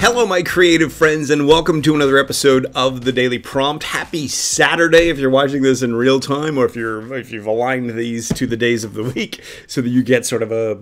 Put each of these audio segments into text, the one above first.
Hello, my creative friends, and welcome to another episode of the Daily Prompt. Happy Saturday if you're watching this in real time, or if you've aligned these to the days of the week so that you get sort of a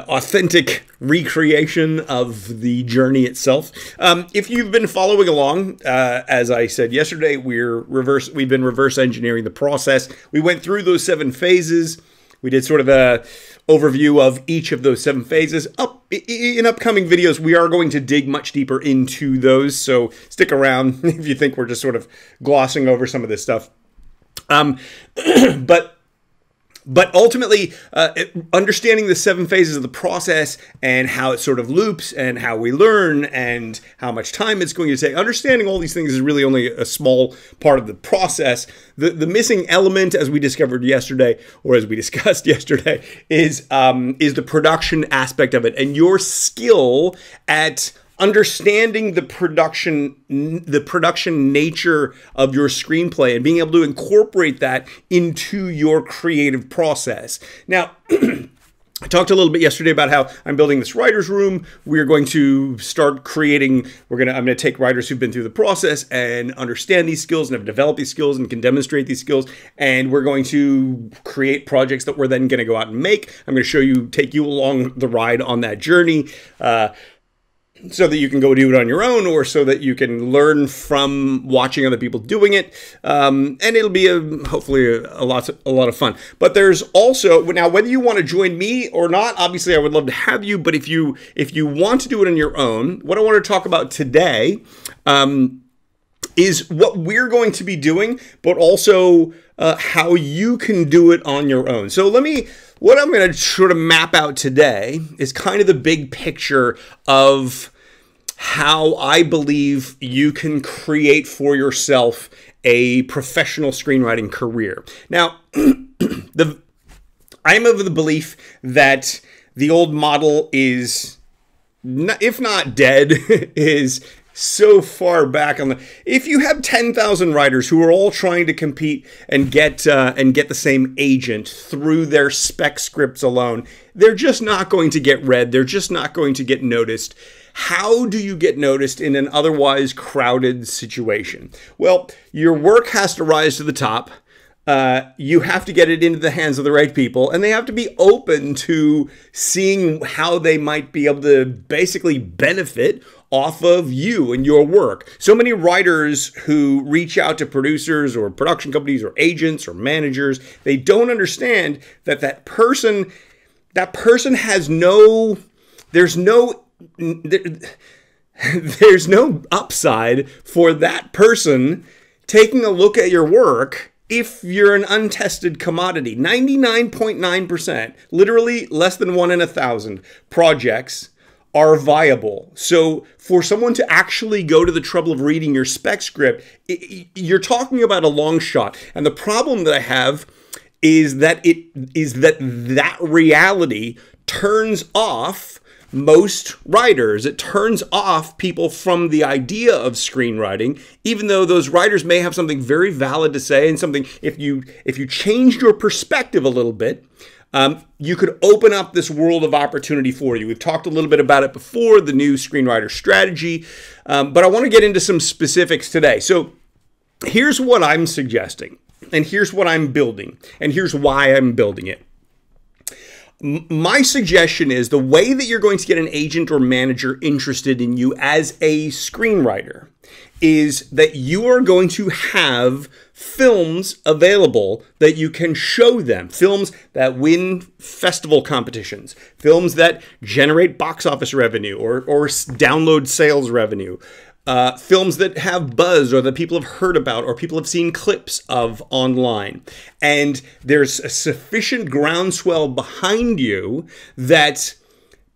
authentic recreation of the journey itself. If you've been following along, as I said yesterday, we've been reverse engineering the process. We went through those 7 phases. We did sort of a overview of each of those 7 phases. In upcoming videos, we are going to dig much deeper into those, so stick around if you think we're just sort of glossing over some of this stuff. But ultimately, understanding the 7 phases of the process and how it sort of loops and how we learn and how much time it's going to take, understanding all these things is really only a small part of the process. The missing element, as we discovered yesterday, or as we discussed yesterday, is the production aspect of it and your skill at understanding the production nature of your screenplay and being able to incorporate that into your creative process. Now, I talked a little bit yesterday about how I'm building this writer's room. We're going to start creating, I'm going to take writers who've been through the process and understand these skills and have developed these skills and can demonstrate these skills. And we're going to create projects that we're then going to go out and make. I'm going to take you along the ride on that journey. So that you can go do it on your own, or so that you can learn from watching other people doing it, and it'll be hopefully a lot of fun. But there's also, now whether you want to join me or not, obviously I would love to have you. But if you want to do it on your own, what I want to talk about today is what we're going to be doing, but also how you can do it on your own. So what I'm going to sort of map out today is kind of the big picture of how I believe you can create for yourself a professional screenwriting career. Now, I'm of the belief that the old model is, if not dead, is so far back on the. If you have 10,000 writers who are all trying to compete and get the same agent through their spec scripts alone, they're just not going to get read. They're just not going to get noticed. How do you get noticed in an otherwise crowded situation? Well, your work has to rise to the top. You have to get it into the hands of the right people, and they have to be open to seeing how they might be able to basically benefit off of you and your work. So many writers who reach out to producers or production companies or agents or managers, they don't understand that that person has no, there's no upside for that person taking a look at your work if you're an untested commodity. 99.9%, literally less than 1 in 1,000 projects are viable. So for someone to actually go to the trouble of reading your spec script, you're talking about a long shot. And the problem that I have is that that reality turns off most writers. It turns off people from the idea of screenwriting, even though those writers may have something very valid to say, and something, if you changed your perspective a little bit, you could open up this world of opportunity for you. We've talked a little bit about it before, the new screenwriter strategy, but I want to get into some specifics today. So here's what I'm suggesting, and here's what I'm building, and here's why I'm building it. My suggestion is the way that you're going to get an agent or manager interested in you as a screenwriter is that you are going to have films available that you can show them. Films that win festival competitions. Films that generate box office revenue or download sales revenue. Films that have buzz or that people have heard about or people have seen clips of online. And there's a sufficient groundswell behind you that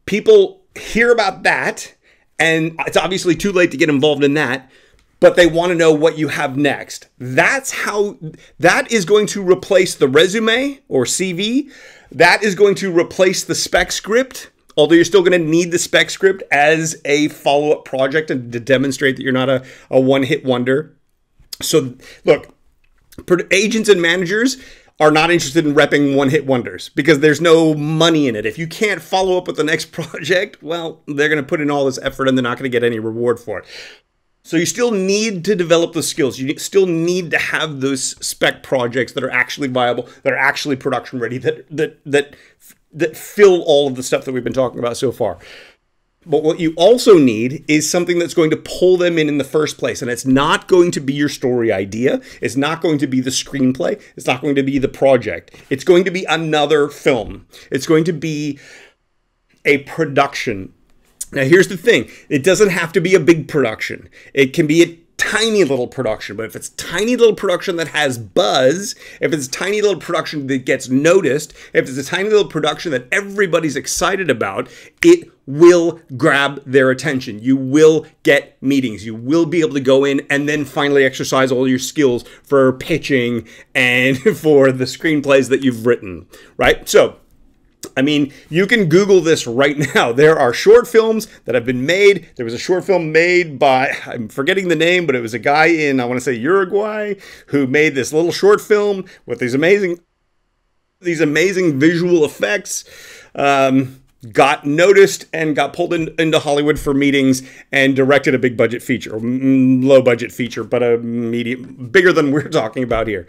people hear about that, and it's obviously too late to get involved in that, but they want to know what you have next. That is going to replace the resume or CV. That is going to replace the spec script. Although you're still going to need the spec script as a follow-up project and to demonstrate that you're not a one-hit wonder. So look, agents and managers, are not interested in repping one-hit wonders because there's no money in it. If you can't follow up with the next project, well, they're going to put in all this effort and they're not going to get any reward for it. So you still need to develop the skills. You still need to have those spec projects that are actually viable, that are actually production ready, that fill all of the stuff that we've been talking about so far. But what you also need is something that's going to pull them in the first place. And it's not going to be your story idea. It's not going to be the screenplay. It's not going to be the project. It's going to be another film. It's going to be a production. Now, here's the thing. It doesn't have to be a big production. It can be a tiny little production, but if it's tiny little production that has buzz, if it's a tiny little production that gets noticed, if it's a tiny little production that everybody's excited about, it will grab their attention. You will get meetings. You will be able to go in and then finally exercise all your skills for pitching and for the screenplays that you've written, right? So, I mean, you can Google this right now. There are short films that have been made. There was a short film made by, I'm forgetting the name, but it was a guy in, I want to say Uruguay, who made this little short film with these amazing visual effects. Got noticed and got pulled into Hollywood for meetings and directed a big budget feature, or low budget feature, but a medium, bigger than we're talking about here.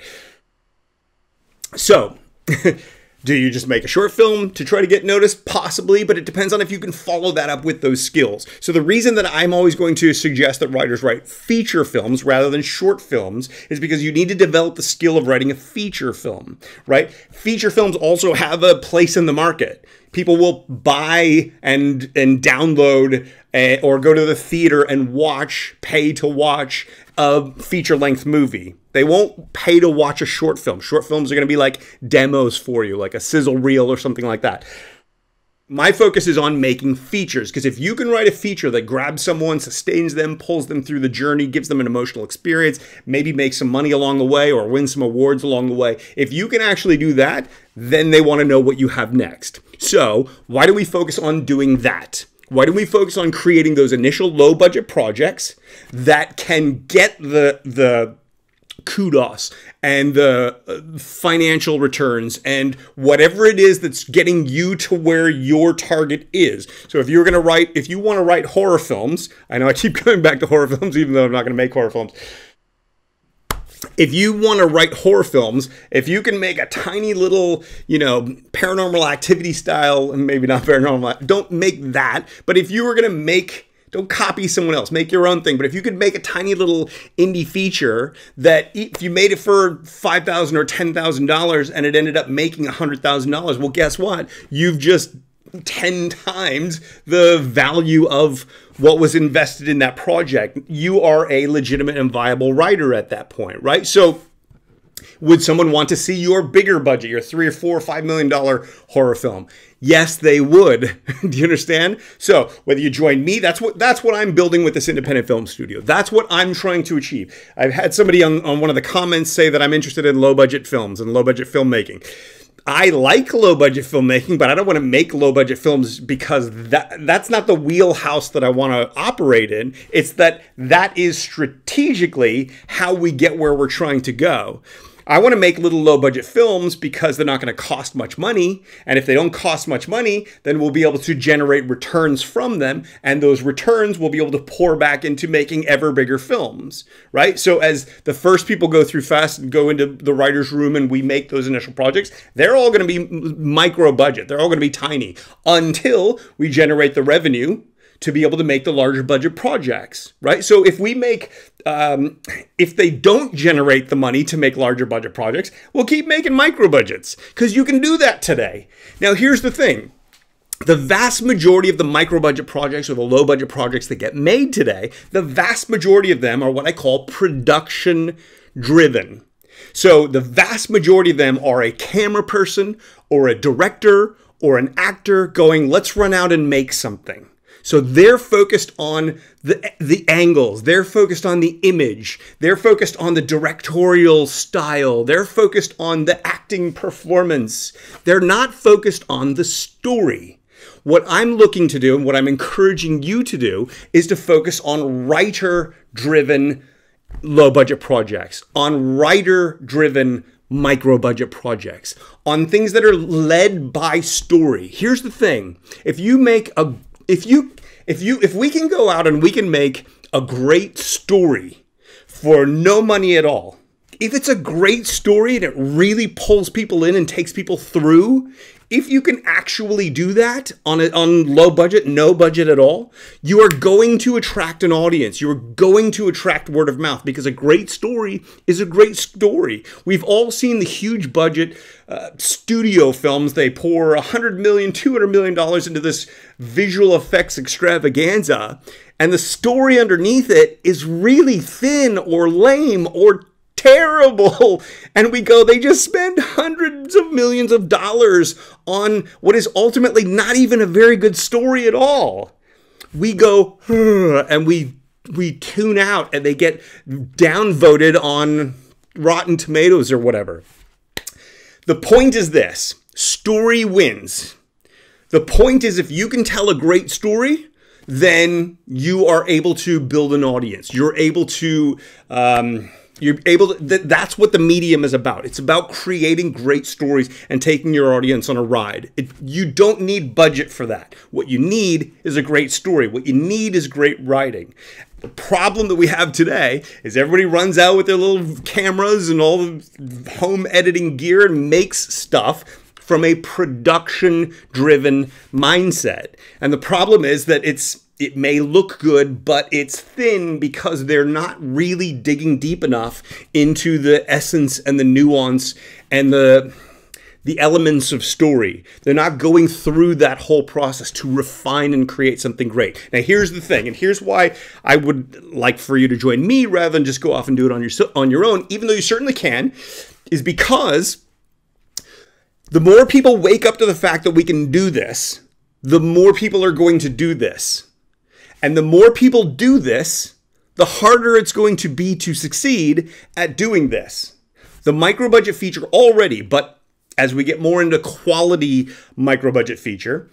So, do you just make a short film to try to get noticed? Possibly, but it depends on if you can follow that up with those skills. So the reason that I'm always going to suggest that writers write feature films rather than short films is because you need to develop the skill of writing a feature film, right? Feature films also have a place in the market. People will buy and download or go to the theater and pay to watch a feature-length movie. They won't pay to watch a short film. Short films are going to be like demos for you, like a sizzle reel or something like that. My focus is on making features, because if you can write a feature that grabs someone, sustains them, pulls them through the journey, gives them an emotional experience, maybe makes some money along the way or win some awards along the way, if you can actually do that, then they want to know what you have next. So why do we focus on doing that? Why do we focus on creating those initial low budget projects that can get the kudos and the financial returns and whatever it is that's getting you to where your target is? So if you want to write horror films, I know I keep going back to horror films even though I'm not going to make horror films. If you want to write horror films, if you can make a tiny little, paranormal activity style, and maybe not paranormal, don't make that. But if you were going to don't copy someone else, make your own thing. But if you could make a tiny little indie feature that if you made it for $5,000 or $10,000 and it ended up making $100,000, well, guess what? You've just 10 times the value of what was invested in that project. You are a legitimate and viable writer at that point, right? So would someone want to see your bigger budget, your $3 or $4 or $5 million horror film? Yes, they would. Do you understand? So whether you join me, that's what I'm building with this independent film studio. That's what I'm trying to achieve. I've had somebody on one of the comments say that I'm interested in low budget films and low budget filmmaking. I like low budget filmmaking, but I don't want to make low budget films because that's not the wheelhouse that I want to operate in. It's that is strategically how we get where we're trying to go. I want to make little low budget films because they're not going to cost much money. And if they don't cost much money, then we'll be able to generate returns from them. And those returns will be able to pour back into making ever bigger films, right? So as the first people go through fast and go into the writer's room and we make those initial projects, they're all going to be micro budget. They're all going to be tiny until we generate the revenue to be able to make the larger budget projects, right? So if we make, if they don't generate the money to make larger budget projects, we'll keep making micro budgets because you can do that today. Now, here's the thing. The vast majority of the micro budget projects or the low budget projects that get made today, the vast majority of them are what I call production driven. So the vast majority of them are a camera person or a director or an actor going, let's run out and make something. So they're focused on the angles, they're focused on the image, they're focused on the directorial style, they're focused on the acting performance. They're not focused on the story. What I'm looking to do and what I'm encouraging you to do is to focus on writer-driven low-budget projects, on writer-driven micro budget projects, on things that are led by story. Here's the thing. If we can go out and we can make a great story for no money at all, if it's a great story and it really pulls people in and takes people through, if you can actually do that on low budget, no budget at all, you are going to attract an audience. You are going to attract word of mouth, because a great story is a great story. We've all seen the huge budget studio films. They pour $100 million, $200 million into this visual effects extravaganza, and the story underneath it is really thin or lame or terrible. And we go, they just spend hundreds of millions of dollars on what is ultimately not even a very good story at all. We go, and we tune out, and they get downvoted on Rotten Tomatoes or whatever. The point is this: story wins. The point is, if you can tell a great story, then you are able to build an audience. You're able to that's what the medium is about. It's about creating great stories and taking your audience on a ride. You don't need budget for that. What you need is a great story. What you need is great writing. The problem that we have today is everybody runs out with their little cameras and all the home editing gear and makes stuff from a production-driven mindset. And the problem is that it may look good, but it's thin because they're not really digging deep enough into the essence and the nuance and the elements of story. They're not going through that whole process to refine and create something great. Now, here's the thing, and here's why I would like for you to join me rather than just go off and do it on your own, even though you certainly can, is because the more people wake up to the fact that we can do this, the more people are going to do this. And the more people do this, the harder it's going to be to succeed at doing this. The micro-budget feature already, but as we get more into quality micro-budget feature,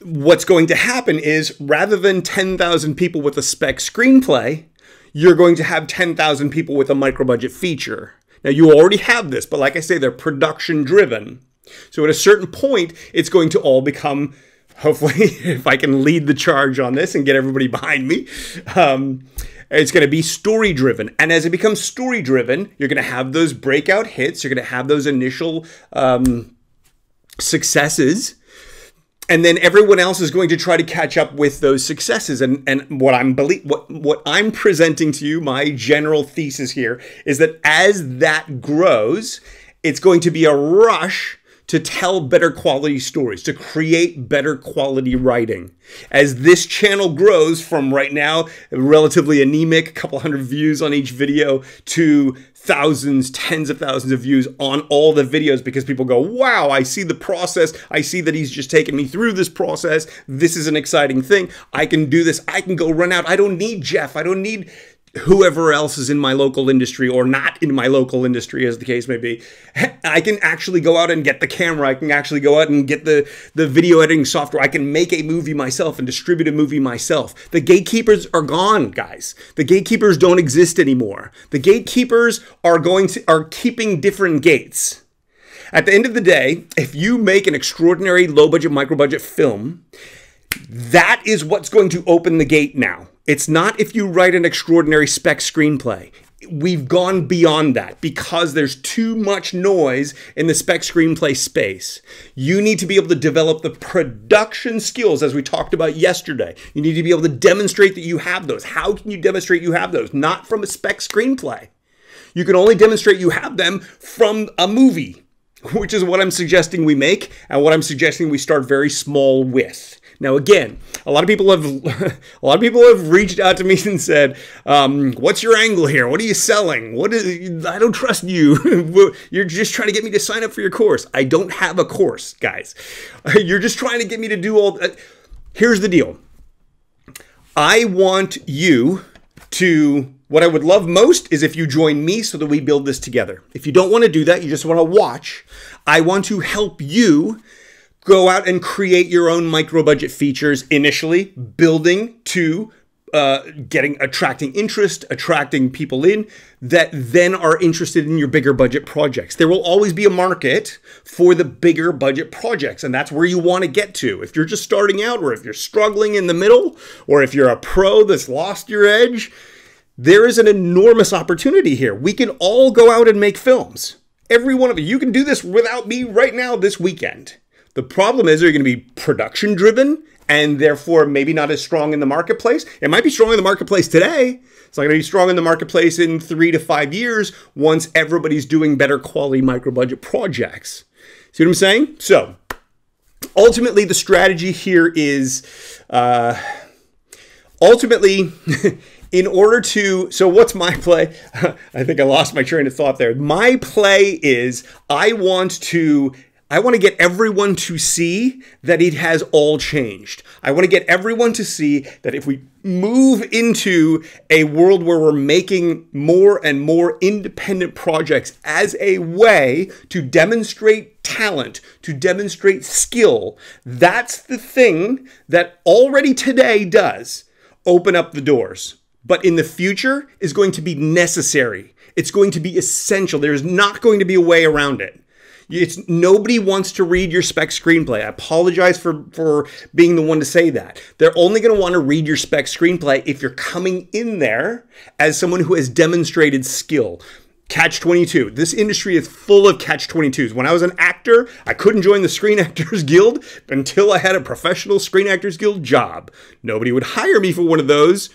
what's going to happen is rather than 10,000 people with a spec screenplay, you're going to have 10,000 people with a micro-budget feature. Now, you already have this, but like I say, they're production-driven. So at a certain point, it's going to all become, hopefully, if I can lead the charge on this and get everybody behind me, it's going to be story-driven. And as it becomes story-driven, you're going to have those breakout hits. You're going to have those initial successes. And then everyone else is going to try to catch up with those successes. And what I'm presenting to you, my general thesis here, is that as that grows, it's going to be a rush to tell better quality stories, to create better quality writing. As this channel grows from right now, relatively anemic, a couple hundred views on each video, to thousands, tens of thousands of views on all the videos, because people go, wow, I see the process. I see that he's just taken me through this process. This is an exciting thing. I can do this. I can go run out. I don't need Jeff. I don't need whoever else is in my local industry or not in my local industry, as the case may be. I can actually go out and get the camera. I can actually go out and get the video editing software. I can make a movie myself and distribute a movie myself. The gatekeepers are gone, guys. The gatekeepers don't exist anymore. The gatekeepers are keeping different gates. At the end of the day, if you make an extraordinary low-budget, micro-budget film, that is what's going to open the gate now. It's not if you write an extraordinary spec screenplay. We've gone beyond that because there's too much noise in the spec screenplay space. You need to be able to develop the production skills, as we talked about yesterday. You need to be able to demonstrate that you have those. How can you demonstrate you have those? Not from a spec screenplay. You can only demonstrate you have them from a movie, which is what I'm suggesting we make and what I'm suggesting we start very small with. Now, again, a lot of people have reached out to me and said, "What's your angle here? What are you selling? I don't trust you. You're just trying to get me to sign up for your course." I don't have a course, guys. You're just trying to get me to do all that. Here's the deal. I want you to. What I would love most is if you join me so that we build this together. If you don't want to do that, you just want to watch, I want to help you go out and create your own micro-budget features initially, building to attracting interest, attracting people in that then are interested in your bigger budget projects. There will always be a market for the bigger budget projects, and that's where you want to get to. If you're just starting out, or if you're struggling in the middle, or if you're a pro that's lost your edge, there is an enormous opportunity here. We can all go out and make films. Every one of you. You can do this without me right now this weekend. The problem is you're going to be production driven and therefore maybe not as strong in the marketplace. It might be strong in the marketplace today. It's not going to be strong in the marketplace in 3 to 5 years once everybody's doing better quality micro-budget projects. See what I'm saying? So ultimately, the strategy here is in order to, so what's my play? I think I lost my train of thought there. My play is I want to get everyone to see that it has all changed. I want to get everyone to see that if we move into a world where we're making more and more independent projects as a way to demonstrate talent, to demonstrate skill, that's the thing that already today does open up the doors. But in the future is going to be necessary. It's going to be essential. There's not going to be a way around it. Nobody wants to read your spec screenplay. I apologize for being the one to say that. They're only going to want to read your spec screenplay if you're coming in there as someone who has demonstrated skill. Catch-22. This industry is full of catch-22s. When I was an actor, I couldn't join the Screen Actors Guild until I had a professional Screen Actors Guild job. Nobody would hire me for one of those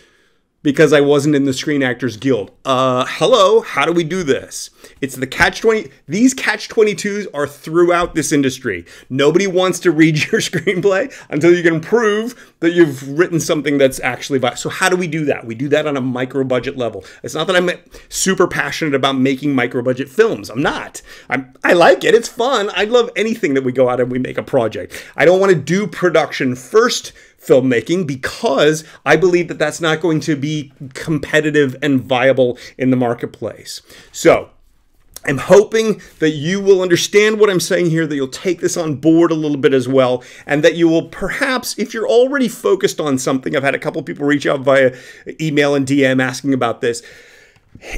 because I wasn't in the Screen Actors Guild. Hello, how do we do this? It's the catch-20. These catch-22s are throughout this industry. Nobody wants to read your screenplay until you can prove that you've written something that's actually viable. So how do we do that? We do that on a micro-budget level. It's not that I'm super passionate about making micro-budget films. I'm not. I like it. It's fun. I love anything that we go out and we make a project. I don't want to do production first filmmaking because I believe that that's not going to be competitive and viable in the marketplace. So I'm hoping that you will understand what I'm saying here, that you'll take this on board a little bit as well, and that you will perhaps, if you're already focused on something, I've had a couple people reach out via email and DM asking about this.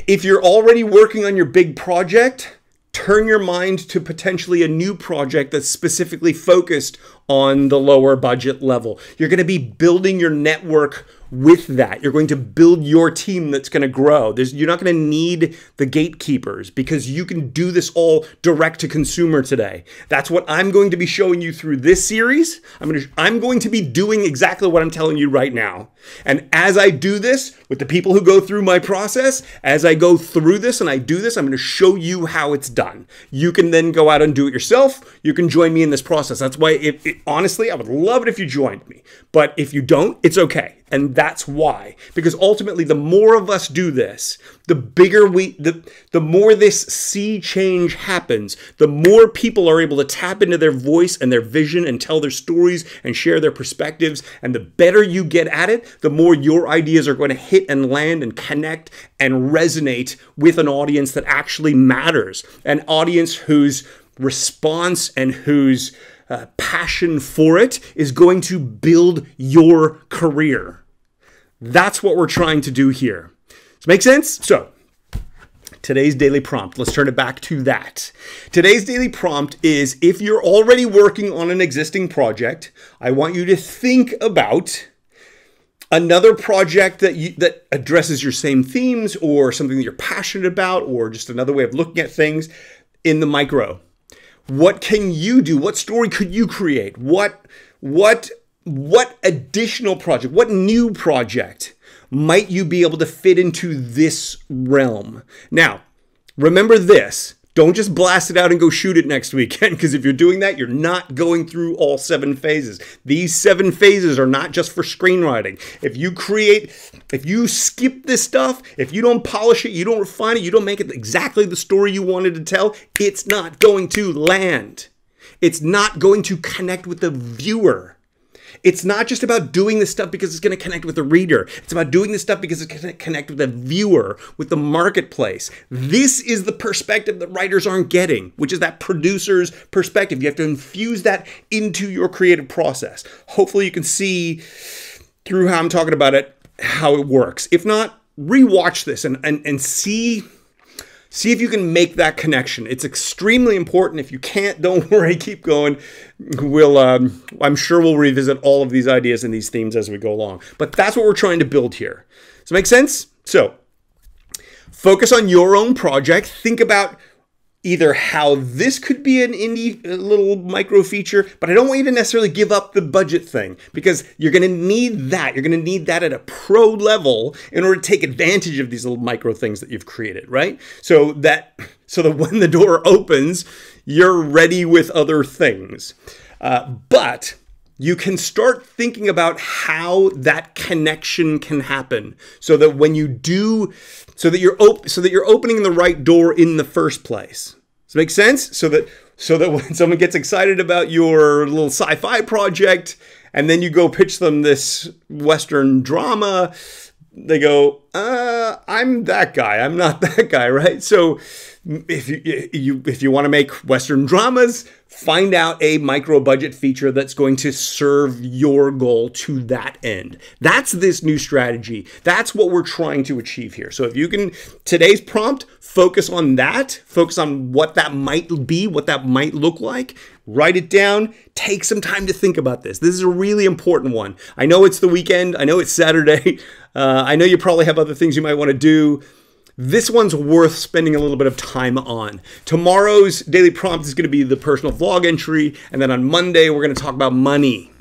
If you're already working on your big project, turn your mind to potentially a new project that's specifically focused on the lower budget level. You're going to be building your network with that. You're going to build your team that's going to grow. You're not going to need the gatekeepers because you can do this all direct to consumer today. That's what I'm going to be showing you through this series. I'm going to be doing exactly what I'm telling you right now. And as I do this with the people who go through my process, as I go through this and I do this, I'm going to show you how it's done. You can then go out and do it yourself. You can join me in this process. That's why, honestly, I would love it if you joined me. But if you don't, it's okay. And that's why, because ultimately, the more of us do this, the bigger the more this sea change happens, the more people are able to tap into their voice and their vision and tell their stories and share their perspectives. And the better you get at it, the more your ideas are going to hit and land and connect and resonate with an audience that actually matters, an audience whose response and whose passion for it is going to build your career. That's what we're trying to do here. Does it make sense? So, today's daily prompt, let's turn it back to that. Today's daily prompt is, if you're already working on an existing project, I want you to think about another project that addresses your same themes or something that you're passionate about or just another way of looking at things in the micro. What can you do? What story could you create? What additional project, what new project might you be able to fit into this realm? Now, remember this. Don't just blast it out and go shoot it next weekend, because if you're doing that, you're not going through all 7 phases. These 7 phases are not just for screenwriting. If you skip this stuff, if you don't polish it, you don't refine it, you don't make it exactly the story you wanted to tell, it's not going to land. It's not going to connect with the viewer. It's not just about doing this stuff because it's going to connect with the reader. It's about doing this stuff because it's going to connect with the viewer, with the marketplace. This is the perspective that writers aren't getting, which is that producer's perspective. You have to infuse that into your creative process. Hopefully you can see through how I'm talking about it how it works. If not, rewatch this and see if you can make that connection. It's extremely important. If you can't, don't worry, keep going. I'm sure we'll revisit all of these ideas and these themes as we go along. But that's what we're trying to build here. Does it make sense? So focus on your own project. Think about either how this could be an indie little micro feature, but I don't want you to necessarily give up the budget thing, because you're going to need that. You're going to need that at a pro level in order to take advantage of these little micro things that you've created, right? So that when the door opens, you're ready with other things. But you can start thinking about how that connection can happen, so that when you do, so that you're opening the right door in the first place. Does it make sense? So that when someone gets excited about your little sci-fi project, and then you go pitch them this Western drama, they go, I'm that guy. I'm not that guy, right? So if you want to make Western dramas, find out a micro budget feature that's going to serve your goal to that end. That's this new strategy. That's what we're trying to achieve here. So if you can, today's prompt, focus on that, focus on what that might be, what that might look like, write it down, take some time to think about this. This is a really important one. I know it's the weekend. I know it's Saturday. I know you probably have other things you might want to do. This one's worth spending a little bit of time on. Tomorrow's daily prompt is going to be the personal vlog entry, and then on Monday, we're going to talk about money.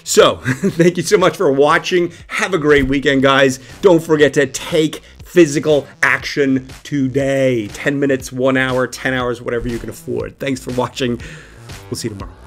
So, thank you so much for watching. Have a great weekend, guys. Don't forget to take physical action today. 10 minutes, 1 hour, 10 hours, whatever you can afford. Thanks for watching. We'll see you tomorrow.